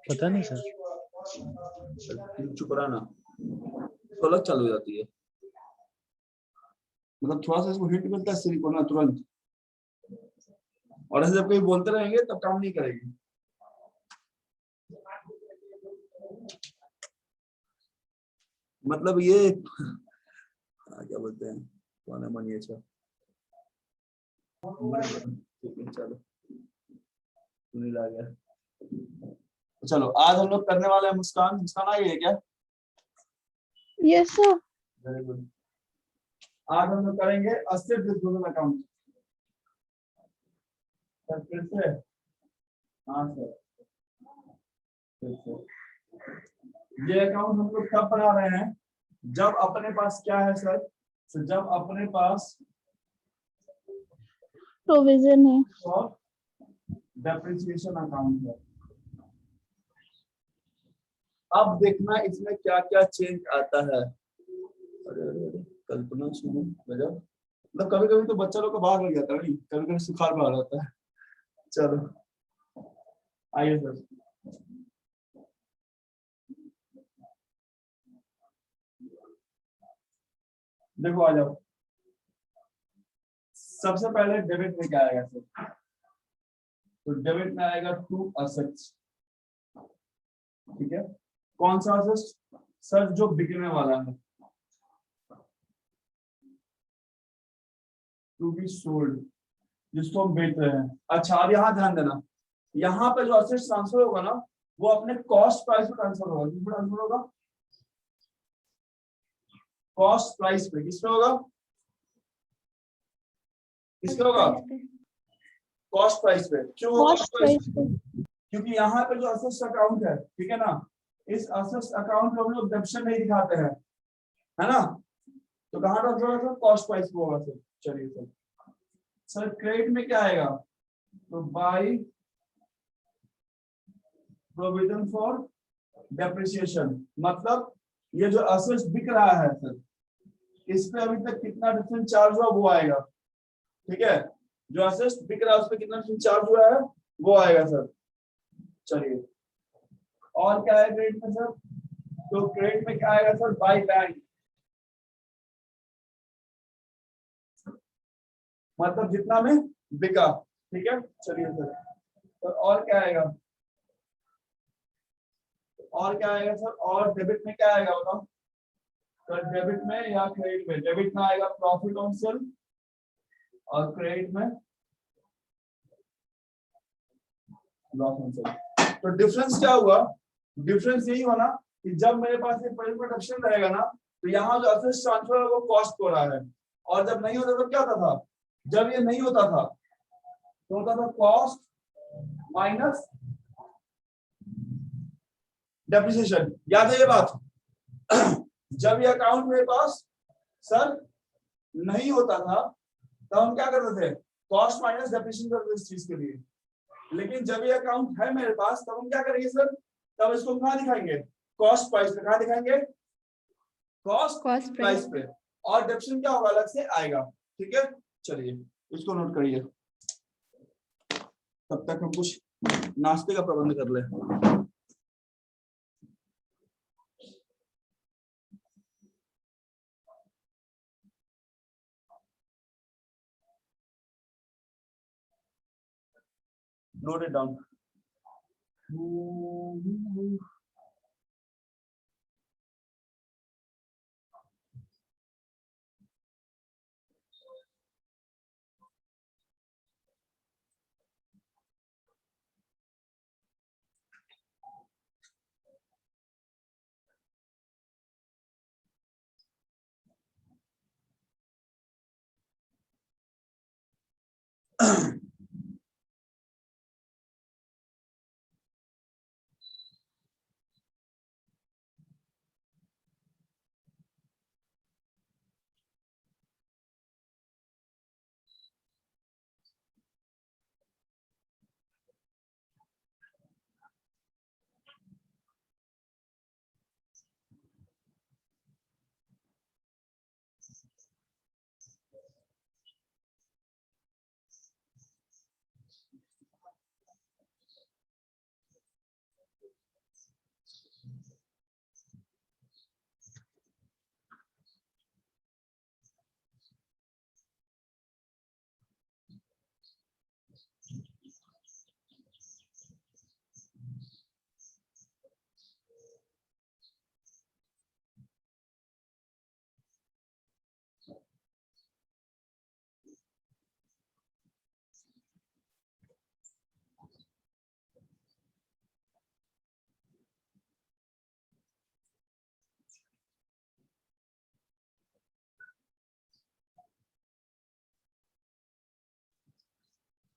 पता नहीं सर। चुप रहना, तो अलग चालू हो जाती है। मतलब थोड़ा सा इसको हिट मिलता है सिरी को ना तुरंत, और ऐसे जब कोई बोलते रहेंगे तब काम नहीं करेगी। मतलब ये क्या बोलते हैं, कौन है मनी? अच्छा ठीक है, चलो सुनील आ गया। चलो आज हम लोग करने वाले हैं मुस्कान। मुस्कान आ गई है क्या? Yes sir. Very good. आज हम लोग करेंगे असेट डिस्पोजल अकाउंट। सर फिर से? हाँ सर, फिर से। ये अकाउंट हम लोग कब बना रहे हैं? जब अपने पास क्या है सर? तो जब अपने पास प्रोविजन है और डेप्रिसिएशन अकाउंट है। अब देखना इसमें क्या क्या चेंज आता है। अरे अरे अरे, कल्पना शुरू मतलब कभी कभी तो बच्चा लोग का भाग लग जाता है, नहीं कभी कभी सुखार भाग होता है। चलो आइए सर। देखो आ जाओ। सबसे पहले डेबिट में क्या आएगा सर? तो डेबिट में आएगा टू असेट्स। ठीक है, कौन सा असेट सर? जो बिकने वाला है, टू बी सोल्ड, जिसको हम बेच रहे हैं। अच्छा अब यहाँ ध्यान देना, यहाँ पे जो असेट ट्रांसफर होगा ना, वो अपने कॉस्ट प्राइस पे ट्रांसफर होगा। किस पे ट्रांसफर होगा? कॉस्ट प्राइस पे। किस पे होगा? किस पे होगा? कॉस्ट प्राइस पे। क्यों कॉस्ट कॉस्ट प्राइस पे? पे। क्योंकि यहाँ पे जो असेट्स अकाउंट है, ठीक है ना, इस असेट्स अकाउंट में हम लोग डेप्शन नहीं दिखाते हैं, है ना? तो कहाँ ट्रांसफर होगा? कॉस्ट प्राइस पे होगा सर। चलिए सर। सर क्रेडिट में क्या आएगा? तो बाई प्रोविजन फॉर डेप्रिसिएशन। मतलब ये जो असेट्स बिक रहा है सर, इस पे अभी तक कितना डिफरेंट चार्ज हुआ वो आएगा। ठीक है, जो असेट्स बिक रहा है उस पे कितना डिफरेंट चार्ज हुआ है वो आएगा सर। चलिए और क्या है क्रेडिट में सर? तो क्रेडिट में क्या आएगा सर? By bank. मतलब जितना में बिका। ठीक है, चलिए सर। तो और क्या आएगा? और क्या आएगा सर? और डेबिट में क्या आएगा बताओ? तो डेबिट में या क्रेडिट में? डेबिट में आएगा प्रॉफिट ऑन सेल और क्रेडिट में लॉस ऑन सेल। तो डिफरेंस क्या हुआ? डिफरेंस यही हुआ ना कि जब मेरे पास एक प्रोडक्शन रहेगा ना, तो यहाँ जो असेट्स ट्रांसफर है वो कॉस्ट हो रहा है, और जब नहीं होता तो क्या होता था? जब ये नहीं होता था तो होता था कॉस्ट माइनस डेप्रिसिएशन। याद है ये बात? जब ये अकाउंट मेरे पास सर नहीं होता था तब हम क्या करते थे? कॉस्ट माइनस डेप्रिसिएशन करते थे इस चीज के लिए। लेकिन जब ये अकाउंट है मेरे पास तब हम क्या करेंगे सर? तब इसको कहाँ दिखाएंगे? कॉस्ट प्राइस पे। कहाँ दिखाएंगे? कॉस्ट प्राइस पे। और डेप्रिसिएशन क्या होगा? अलग से आएगा। ठीक है, चलिए इसको नोट करिए। तब तक हम कुछ नाश्ते का प्रबंध कर ले। Note it down.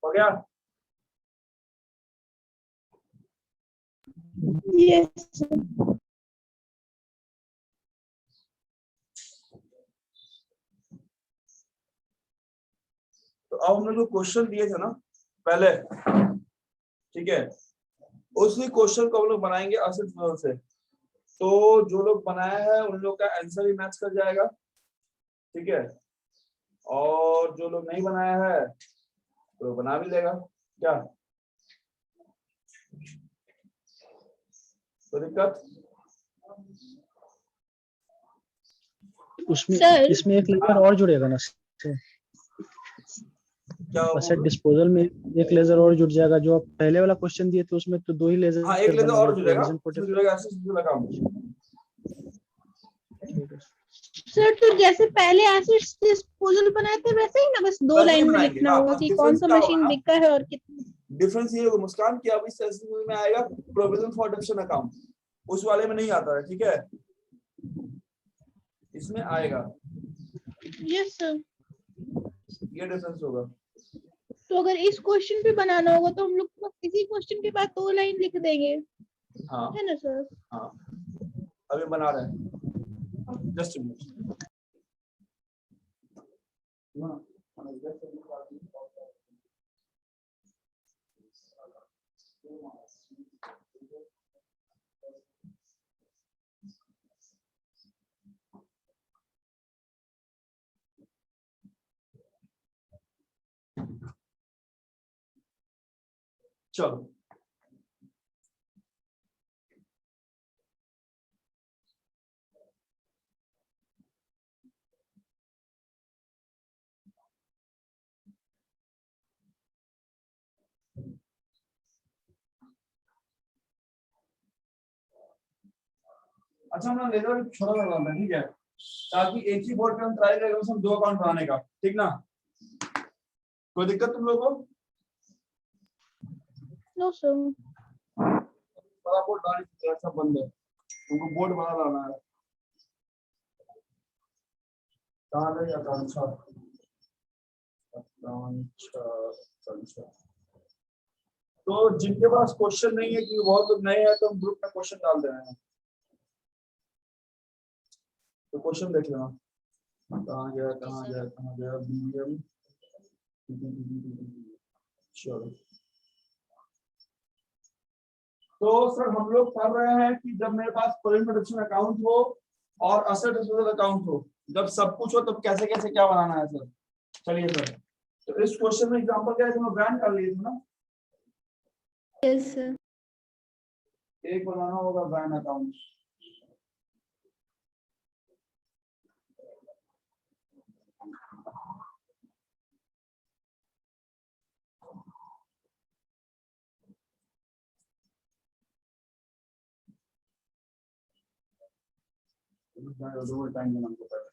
हो गया? Yes, sir. तो अब हमने जो क्वेश्चन दिए थे ना पहले, ठीक है, उसी क्वेश्चन को हम लोग बनाएंगे असित मॉडल से। तो जो लोग बनाया है उन लोग का आंसर भी मैच कर जाएगा, ठीक है, और जो लोग नहीं बनाया है तो बना भी लेगा। क्या तो दिक्कत? उसमें Sir. इसमें एक लेजर और जुड़ेगा ना सर? क्या असेट डिस्पोजल में एक लेजर और जुड़ जाएगा। जो आप पहले वाला क्वेश्चन दिए थे उसमें तो 2 ही लेजर हाँ, एक लेजर बने और हुए, जुड़ेगा, प्रोविजन उसमें पोर्टल। जुड़ेगा एसिड अकाउंट। सर तो जैसे पहले एसिड्स डिस्पोजल बनाए थे वैसे ही ना, बस 2 वैसे ही लाइन में बनाएंगे, लिखना हाँ, होगा बस कि कौन difference सा क्या होगा मशीन ना? बिका है और कितना। डिफरेंस ये होगा मुस्कान कि अब इस एसिड में आएगा प्रोविजन फॉर डेप्शन अकाउंट, उस वाले में नहीं आता है, ठीक है, इसमें आएगा, यस सर। ये डिफरेंस होगा। तो अगर इस क्वेश्चन पे बनाना होगा तो हम लोग बस इसी क्वेश्चन के बाद 2 लाइन लिख देंगे, हाँ है ना सर? हाँ, अभी बना रहे हैं, जस्ट चलो। अच्छा, हम लेजर छोटा लगाना है, ठीक है, ताकि एक ही बोर्ड पे हम ट्राई करेंगे, हम 2 अकाउंट बनाने का, ठीक ना? कोई दिक्कत तुम लोगों को? No sir. बड़ा बोर्ड डालने की सब बंद है, तुमको बोर्ड बड़ा लाना है। कहाँ ले जाता? अच्छा, तो जिनके पास क्वेश्चन नहीं है, कि बहुत लोग नए हैं, तो हम ग्रुप में क्वेश्चन डाल दे रहे हैं, तो क्वेश्चन देख लेना। कहाँ गया बीएम। चलो, तो सर हम लोग पढ़ रहे हैं कि जब मेरे पास प्रोविजन अकाउंट हो और असेट डिस्पोजल अकाउंट हो, जब सब कुछ हो तब कैसे कैसे क्या बनाना है सर। चलिए सर, तो इस क्वेश्चन में एग्जांपल क्या है, तुमने ब्रांड कर लिए थे ना? Yes sir. एक बनाना होगा ब्रांड अकाउंट। टाइम देना हमको पड़ेगा।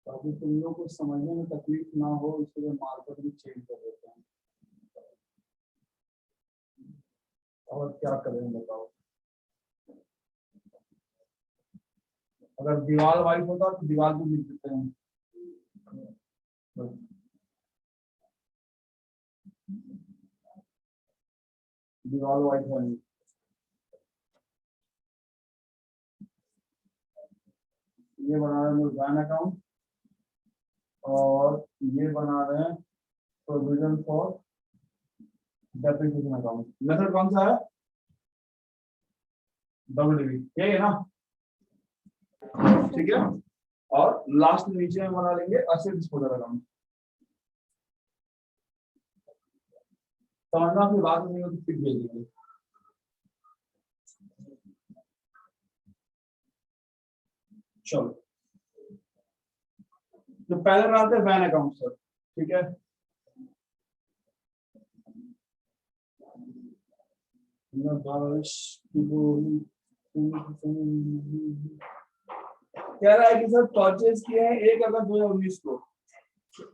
ताकि तुम लोग को समझने में तकलीफ ना हो, इसलिए मार्केट भी चेंज कर देते हैं। और क्या करें बताओ? अगर दीवार वाइट होता तो दीवार भी लिख देते हैं। दीवार वाइट है नहीं। ये बना रहे हैं ब्रांड अकाउंट और ये बना रहे हैं provision for depreciation account. Method कौन सा है? WDV, यही है ना? ठीक है, और लास्ट नीचे में बना लेंगे असेट डिस्पोजल अकाउंट। समझना फिर बात नहीं होती, फिर भेज देंगे। चलो, तो पहले बनाते हैं वैन अकाउंट सर, ठीक है। कह रहा है कि सर परचेज किए हैं 1 अगस्त 2019 को,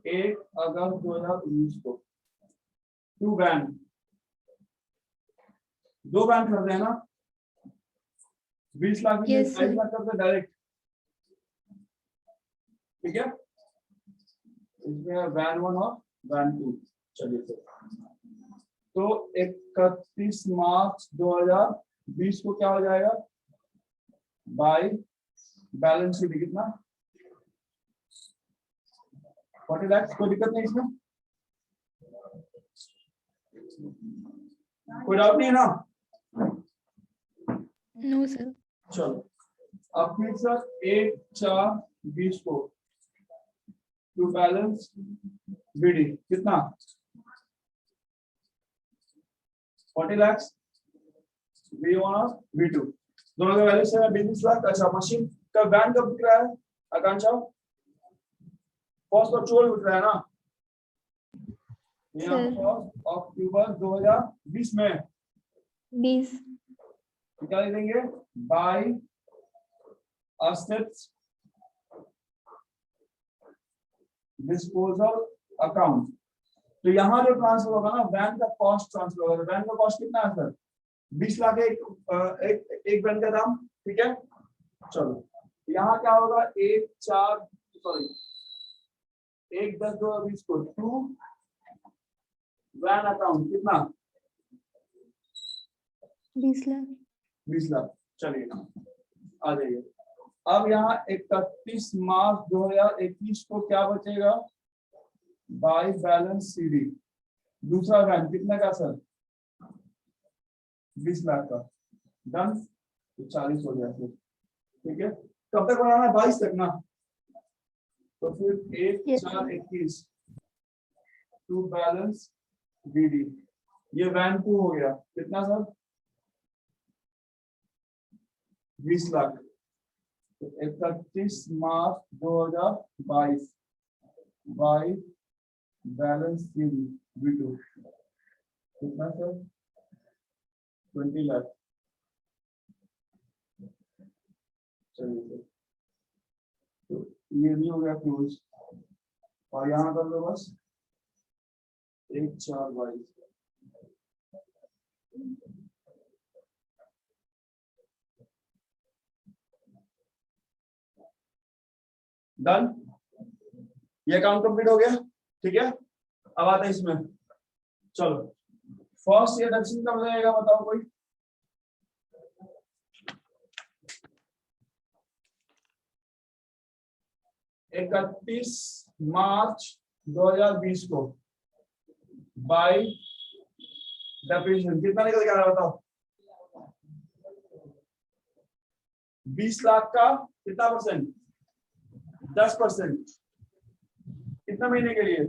1 अगस्त 2019 को 2 वैन, 2 वैन खरीदे हैं ना, 20 लाख में Yes, sir. 22 लाख करते डायरेक्ट, ठीक है। इसमें वैन 1 और वैन 2। चलिए सर, तो 31 मार्च 2020 को क्या हो जाएगा बाय बैलेंस शीट कितना 40 लाख। कोई दिक्कत नहीं इसमें, कोई डाउट नहीं है ना। No sir. चलो अब फिर सर 1/4/20 को टू बैलेंस बीडी कितना 40 लाख, V1 और V2 दोनों का वैल्यू से 20 लाख। अच्छा मशीन का वैन कब बिक रहा है आकांक्षा, फर्स्ट ऑक्टोबर बिक रहा है ना, यहाँ फर्स्ट अक्टूबर 2020 में 20 निकाल देंगे बाय असेट्स डिस्पोजल अकाउंट। तो यहाँ जो ट्रांसफर होगा ना वैन का कॉस्ट ट्रांसफर होगा। वैन का कॉस्ट कितना है सर 20 लाख है एक वैन का दाम, ठीक है। चलो यहाँ क्या होगा 1/10/2020 को टू वैन अकाउंट कितना 20 लाख। 20 लाख। चलिए आ जाइए। अब यहाँ 31 मार्च 2021 को क्या बचेगा बाय बैलेंस सीडी दूसरा वैन कितने का सर 20 लाख का, डन। तो 40 हो गया फिर, ठीक है। कब तक बनाना है 22 तक ना, तो फिर 1/4/21 टू बैलेंस बीडी ये वैन 2 हो गया कितना सर 20 लाख। तो 31 मार्च 2022 बाय बैलेंस सीडी B2 कितना सर 20 लाख। चलिए सर, तो ये भी हो गया क्लोज और यहाँ कर लो बस 1/4/22। डन, ये काम कंप्लीट हो गया, ठीक है। अब आता है इसमें, चलो फर्स्ट ईयर डेप्रिसिएशन कब लगेगा बताओ कोई। इकतीस मार्च 2020 को बाय डेप्रिसिएशन कितना निकल के आ रहा है बताओ 20 लाख का कितना परसेंट 10%। कितना महीने के लिए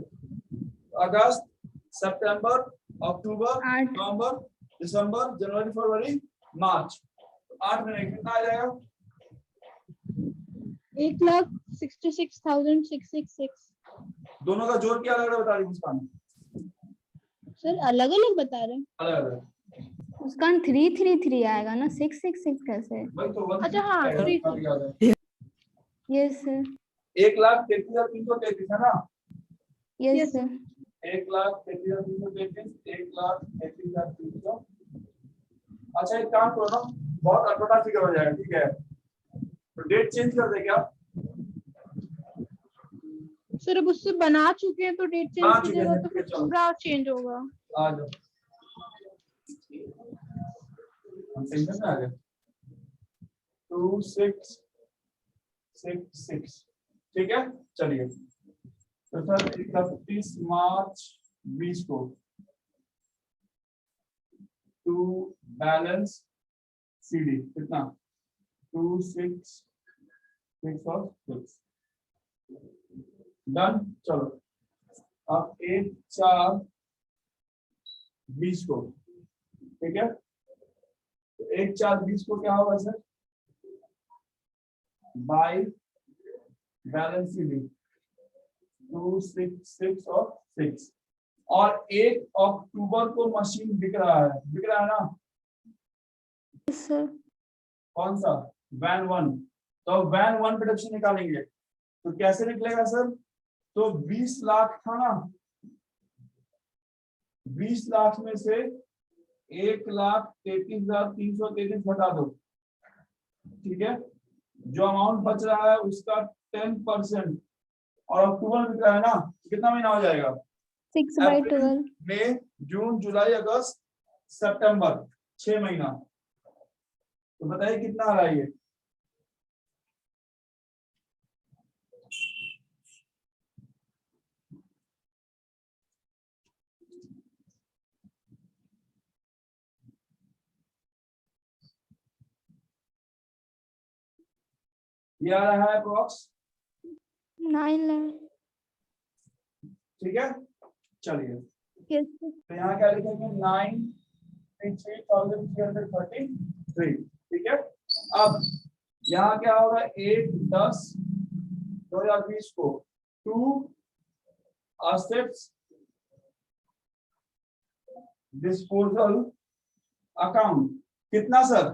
अगस्त सितंबर अक्टूबर 8 नवंबर दिसंबर जनवरी फरवरी मार्च 8 महीने कितना आ जाएगा 1,66,666। दोनों का जोड़ क्या अलग अलग बता रही मुस्कान सर अलग अलग बता रहे हैं। अलग अलग उसका 333 आएगा ना 666 कैसे। भाई तो अच्छा, हाँ, 1,33,333 यस सर 1,33,333 है ना। Yes sir 1,33,333 1,33,333। अच्छा एक काम करो ना बहुत अटपटा फिगर हो जाएगा, ठीक है। तो डेट चेंज कर दे क्या सर अब उससे बना चुके हैं तो डेट चेंज बना की चुके हैं, जरूरत तो फिर ठीक है, चलो। पूरा चेंज होगा। आ जाओ हम टेंशन में आ गए 2666 ठीक है। चलिए तो सर 31 मार्च 20 को टू बैलेंस सीडी कितना 266 और 6 डन। चलो अब 1/4/20 को ठीक है। तो 1/4/20 को क्या होगा सर बाय बैलेंस सीडी 266 और 6 और 1 अक्टूबर को मशीन बिक रहा है ना यस सर कौन सा वैन 1। तो वैन वन प्रोडक्शन निकालेंगे तो कैसे निकलेगा सर? तो 20 लाख था ना, 20 लाख में से 1,33,333 घटा दो, ठीक है। जो अमाउंट बच रहा है उसका 10%, और अक्टूबर में बिक रहा है ना, कितना महीना हो जाएगा? 6/12 मई जून जुलाई अगस्त सितंबर, 6 महीना। तो बताइए कितना आ रहा है ये? ये आ रहा है अप्रॉक्स, 9 लाख। ठीक है। चलिए यस तो यहाँ क्या लिखेंगे? 9,333, ठीक है। अब यहाँ क्या होगा? 1/10/2020 को टू असेट्स डिस्पोजल अकाउंट, कितना सर?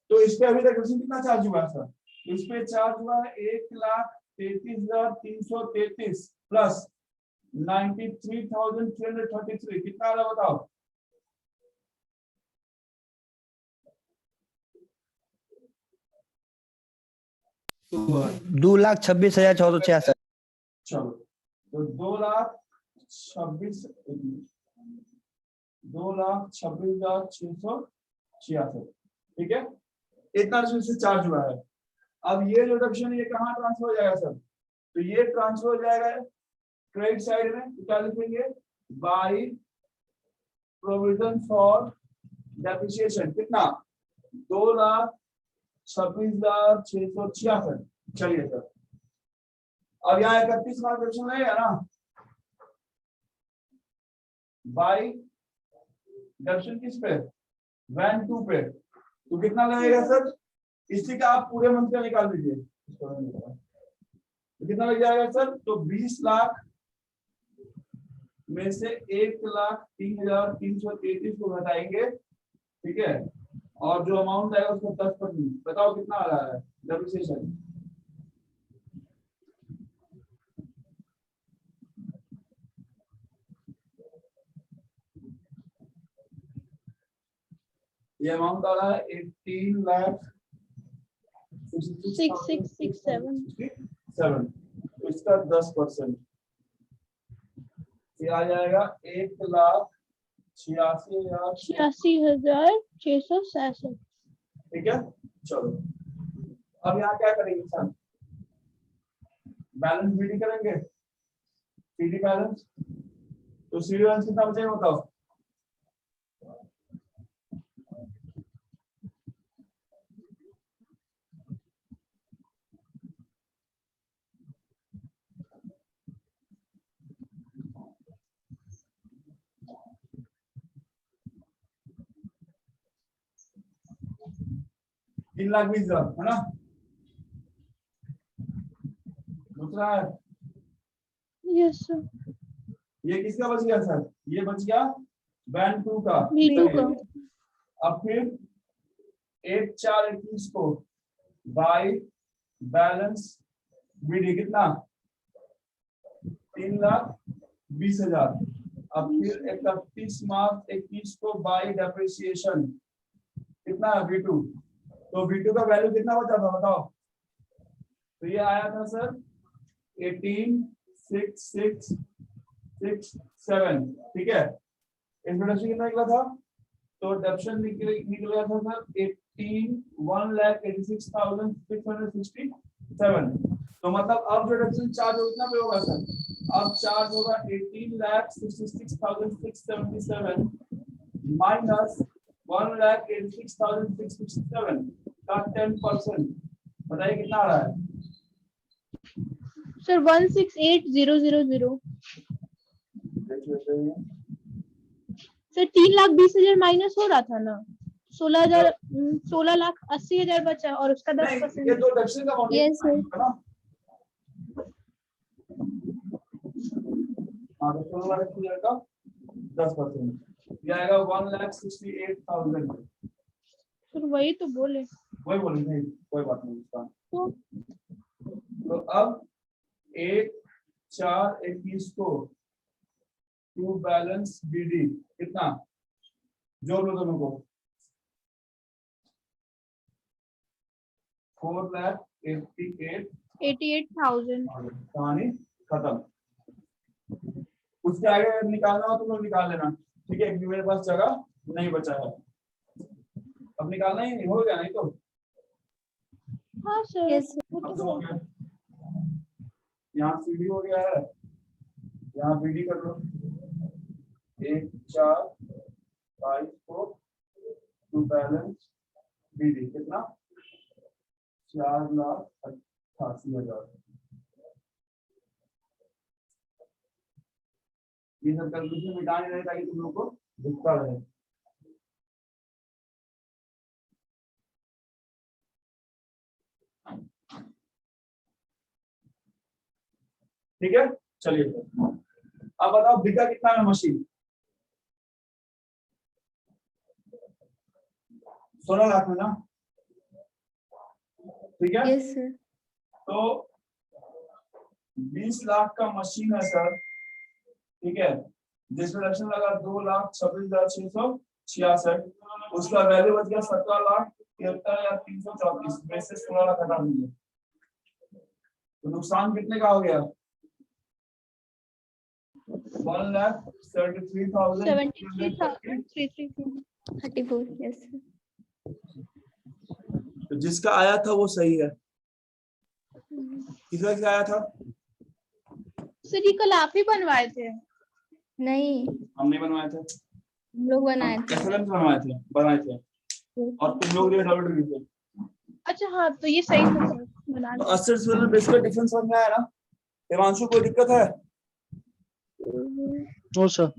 तो इस पे अभी तक कितना चार्ज हुआ है सर? इस पे चार्ज हुआ है 1,33,333 प्लस 93,333, कितना आ रहा है बताओ? तो 2,26,466। चलो तो 2,26,666, ठीक है। इतना से चार्ज हुआ है। अब ये जो रिडक्शन ये कहाँ ट्रांसफर हो जाएगा सर? तो ये ट्रांसफर हो जाएगा क्रेडिट साइड में। तो क्या लिखेंगे? बाय प्रोविजन फॉर डेप्रिसिएशन, कितना? 2,26,666। चलिए सर, अब यहाँ 31 मार्क रिडक्शन लगेगा ना बाय डेप्रिसिएशन, किस पे? वैन 2 पे। तो कितना लगेगा सर? इसी का आप पूरे मंथ का निकाल लीजिए, तो कितना लग जाएगा सर? तो 20 लाख में से 1,03,333 को घटाएंगे, ठीक है। और जो अमाउंट आएगा उसका 10%, बताओ कितना आ रहा है डेप्रिसिएशन? ये अमाउंट आ रहा है 18,66,667, तो इसका 10%, ये आ जाएगा 1,86,000, 86,667। ठीक है। चलो अब यहाँ क्या करेंगे सर? बैलेंस बीडी करेंगे, सीडी बैलेंस। तो सीडी बैलेंस कितना बचेगा बताओ? तीन लाख 20,000 है ना। दूसरा है यस सर। ये किसका बच गया सर? ये बच गया वैन 2 का। V2 का। अब फिर 1/4/21 को बाय बैलेंस बीडी, कितना? 3,20,000। अब फिर 31 मार्च 21 को बाय डेप्रिसिएशन, कितना है? V2। तो V2 का वैल्यू कितना बचा था बताओ? तो ये आया था सर 18,66,67, ठीक है। इंट्रोडक्शन कितना निकला था? तो डेप्शन निकला था सर 1,86,667। तो मतलब अब जो डेप्शन चार्ज उतना पे होगा सर, अब चार्ज होगा 18,66,677 माइनस 1,86,667 का 10%, बताइए कितना आ रहा है? सर 168,000। सर 3,20,000 माइनस हो रहा था ना, 16,80,000 बचा और उसका 10%। ये दो डेप्शन का अमाउंट यस सर। है ना। हाँ तो 16,80,000 का 10%, ये आएगा 1,68,000। सर वही तो बोले। वही बोलेंगे, कोई बात नहीं इसका। तो अब 1/4/21 को टू बैलेंस बीडी कितना जोड़ लो दोनों को 88,000। कहानी खत्म। उसके आगे अगर निकालना हो तो लोग निकाल लेना, ठीक है, क्योंकि मेरे पास जगह नहीं बचा है। अब निकालना ही नहीं हो गया, नहीं तो हाँ सर। यस वो अब तो तो हो गया। यहाँ सीडी हो गया है, यहाँ बीडी कर लो 1/4/22 को टू बैलेंस बीडी कितना 4,88,000। ये सब कैलकुलेशन मिटाने रहे ताकि तुम लोग को दिखता रहे। ठीक है, चलिए अब बताओ बिका कितना है मशीन 16 लाख में ना, ठीक है। Yes sir. तो 20 लाख का मशीन है सर, ठीक है, जिसमें लक्षण लगा 2,26,666, उसका वैल्यू बच गया 17,73,334 में से 16 लाख हटा दीजिए, तो नुकसान कितने का हो गया 1,73,333। 34 यस सर। तो जिसका आया था वो सही है, किसका क्या आया था सर ये कल आप ही बनवाए थे। नहीं हम नहीं बनवाए थे, हम लोग बनाए थे। SLM से बनाए थे और तुम लोग लिए डबल डी थे। अच्छा हाँ, तो ये सही था सर, बना तो लिया। 80 में बेसिकली डिफरेंस समझ में आया ना। हिमांशु कोई दिक्कत है नो सर।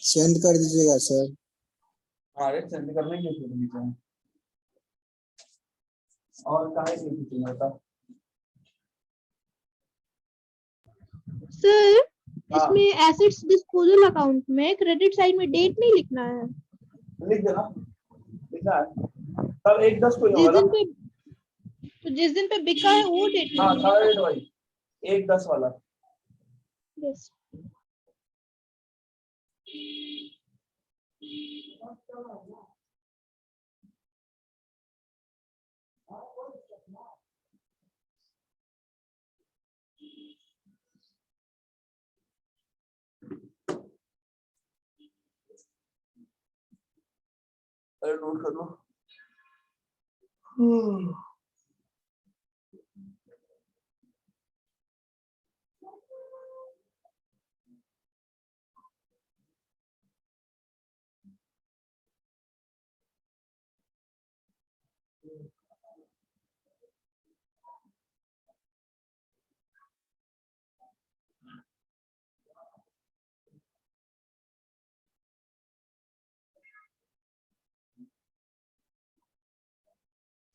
सेंड कर दीजिएगा सर। हाँ रेट सेंड करने के लिए बीच में और काहे के बीच में होता सर हाँ। इसमें एसेट्स डिस्पोजल अकाउंट में क्रेडिट साइड में डेट नहीं लिखना है। लिख देना, लिखना है तब 1/10 को ही जिस होगा दिन ना। पे तो जिस दिन पे बिका है वो डेट हाँ नहीं थर्ड वाली 1/10 वाला। यस। अरे नोट कर लो।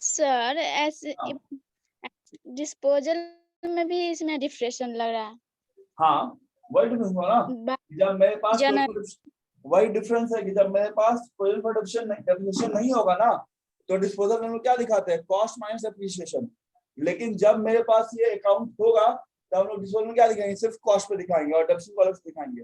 सर ऐसे डिस्पोजल में भी इसमें डिफरेंस लग रहा है। हाँ वही डिफरेंस हुआ ना, जब मेरे पास वही डिफरेंस है कि जब मेरे पास डेफिनेशन नहीं होगा ना तो डिस्पोजल में क्या दिखाते हैं कॉस्ट माइनस एप्रिसिएशन, लेकिन जब मेरे पास ये अकाउंट होगा तब हम लोग डिस्पोजल में क्या दिखाएंगे सिर्फ कॉस्ट पे दिखाएंगे और डेप्सिट कॉलम दिखाएंगे।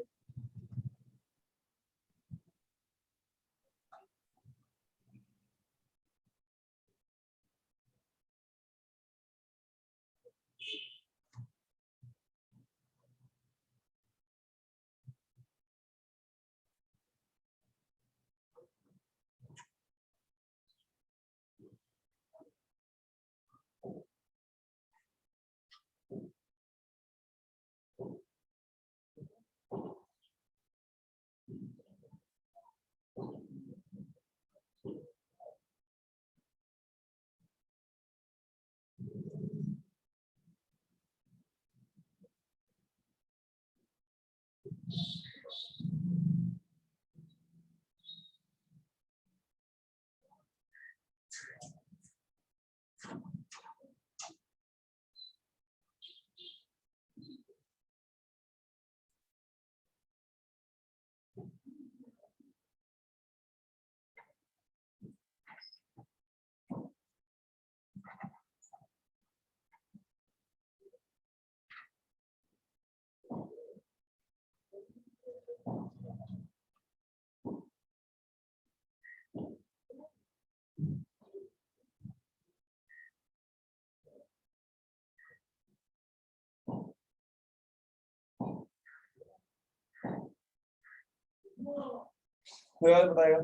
बताएगा।